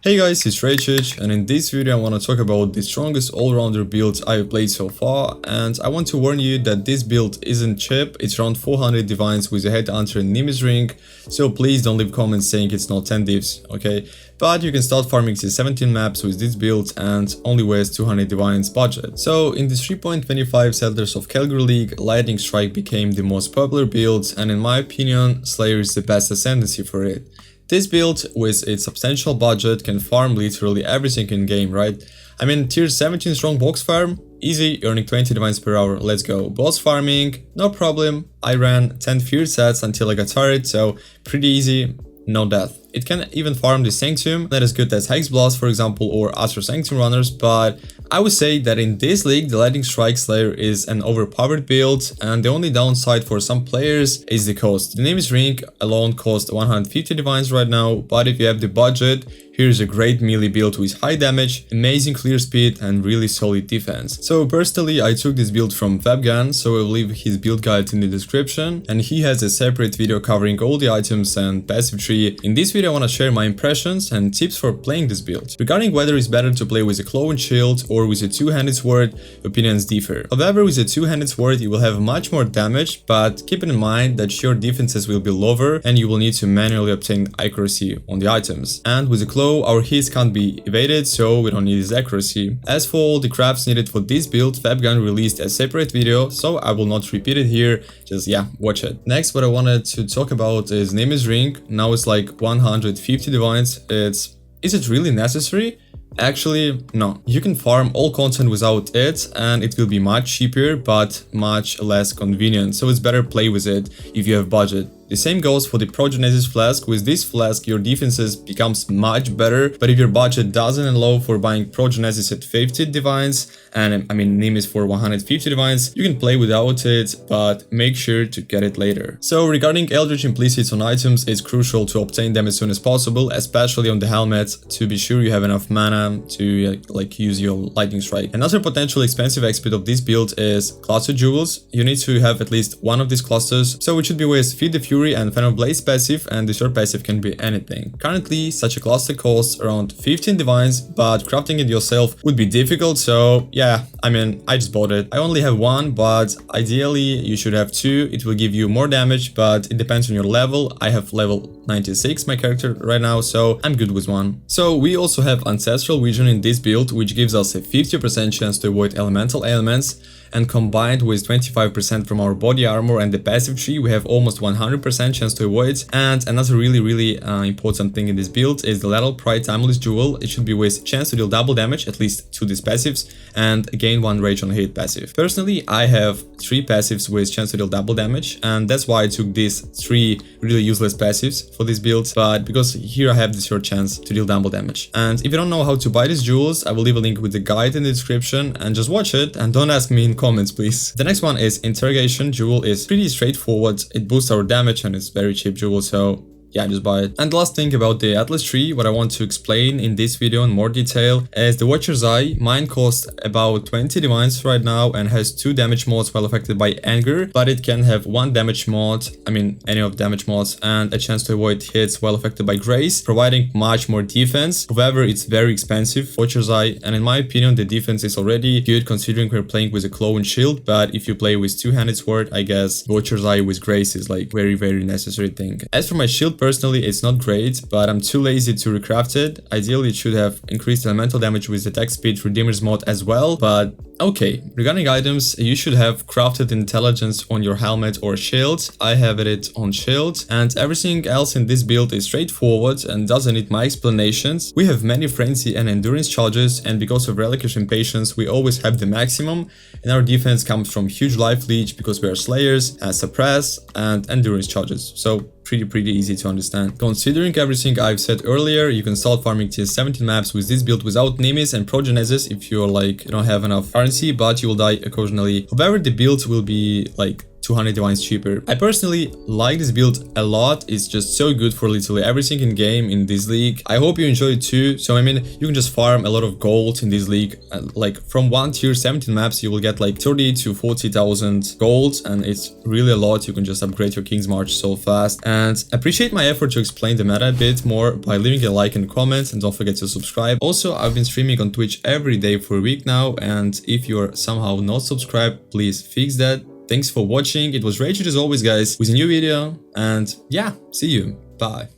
Hey guys, it's Raychich, and in this video I want to talk about the strongest all-rounder build I've played so far, and I want to warn you that this build isn't cheap. It's around 400 divines with a headhunter and Nemesis ring, so please don't leave comments saying it's not 10 divs, okay? But you can start farming to 17 maps with this build and only waste 200 divines budget. So in the 3.25 settlers of Kalguur League, Lightning Strike became the most popular build, and in my opinion, Slayer is the best ascendancy for it. This build, with its substantial budget, can farm literally everything in game, right? I mean, tier 17 strong box farm, easy, earning 20 divines per hour, let's go. Boss farming, no problem. I ran 10 fear sets until I got tired, so pretty easy, no death. It can even farm the Sanctum, not as good as Hex Blast for example or Astro Sanctum runners, but I would say that in this league the Lightning Strike Slayer is an overpowered build, and the only downside for some players is the cost. The Nemesis ring alone costs 150 divines right now, but if you have the budget, here's a great melee build with high damage, amazing clear speed and really solid defense. So personally I took this build from Webgan, so I will leave his build guide in the description, and he has a separate video covering all the items and passive tree. In this video I want to share my impressions and tips for playing this build. Regarding whether it's better to play with a claw and shield or with a two-handed sword, opinions differ. However, with a two-handed sword you will have much more damage, but keep in mind that your defenses will be lower and you will need to manually obtain accuracy on the items. And with a claw, our hits can't be evaded, so we don't need his accuracy. As for all the crafts needed for this build, Webgan released a separate video, so I will not repeat it here, just watch it. Next, what I wanted to talk about is Nemesis ring. Now it's like 150 divines. Is it really necessary? Actually, no. You can farm all content without it and it will be much cheaper but much less convenient, so it's better play with it if you have budget. The same goes for the Progenesis flask. With this flask your defenses becomes much better, but if your budget doesn't allow for buying Progenesis at 50 divines and I mean Nemesis for 150 divines, you can play without it, but make sure to get it later. So regarding Eldritch implicits on items, it's crucial to obtain them as soon as possible, especially on the helmet, to be sure you have enough mana to use your Lightning Strike. Another potential expensive expert of this build is cluster jewels. You need to have at least one of these clusters, so it should be with Feed the Fury and Fan of Blaze passive, and the short passive can be anything. Currently, such a cluster costs around 15 divines, but crafting it yourself would be difficult, so yeah, I mean, I just bought it. I only have one, but ideally you should have two. It will give you more damage, but it depends on your level. I have level 96 my character right now, so I'm good with one. So we also have Ancestral Vision in this build, which gives us a 50% chance to avoid elemental ailments, and combined with 25% from our body armor and the passive tree, we have almost 100% chance to avoid. And another really important thing in this build is the Lateral Pride Timeless Jewel. It should be with chance to deal double damage, at least to these passives, and gain 1 rage on hit passive. Personally, I have 3 passives with chance to deal double damage, and that's why I took these 3 really useless passives for this build, but because here I have this short chance to deal double damage. And if you don't know how to buy these jewels, I will leave a link with the guide in the description, and just watch it and don't ask me in comments please. The next one is Interrogation Jewel. Is pretty straightforward, it boosts our damage and it's very cheap jewel, so yeah, just buy it. And the last thing about the Atlas tree, what I want to explain in this video in more detail, is the Watcher's Eye. Mine costs about 20 divines right now and has 2 damage mods while affected by anger, but it can have 1 damage mod, I mean any of damage mods, and a chance to avoid hits while affected by grace, providing much more defense. However, it's very expensive, Watcher's Eye, and in my opinion the defense is already good considering we're playing with a claw and shield, but if you play with two-handed sword, I guess Watcher's Eye with grace is like very necessary thing. As for my shield, personally it's not great, but I'm too lazy to recraft it. Ideally it should have increased elemental damage with attack speed redeemers mod as well, but okay. Regarding items, you should have crafted intelligence on your helmet or shield. I have it on shield, and everything else in this build is straightforward and doesn't need my explanations. We have many frenzy and endurance charges, and because of Relish Impatience we always have the maximum, and our defense comes from huge life leech because we are slayers, and suppress and endurance charges, so pretty easy to understand. Considering everything I've said earlier, you can start farming tier 17 maps with this build without Nemesis and Progenesis if you're you don't have enough currency, but you will die occasionally. However, the build will be 200 divines cheaper. I personally like this build a lot. It's just so good for literally everything in game in this league. I hope you enjoy it too. So I mean, you can just farm a lot of gold in this league. Like from 1 tier 17 maps, you will get like 30 to 40,000 gold, and it's really a lot. You can just upgrade your King's March so fast. And appreciate my effort to explain the meta a bit more by leaving a like and comment, and don't forget to subscribe. Also, I've been streaming on Twitch every day for a week now, and if you're somehow not subscribed, please fix that. Thanks for watching. It was Raychich as always, guys, with a new video, and yeah, see you. Bye.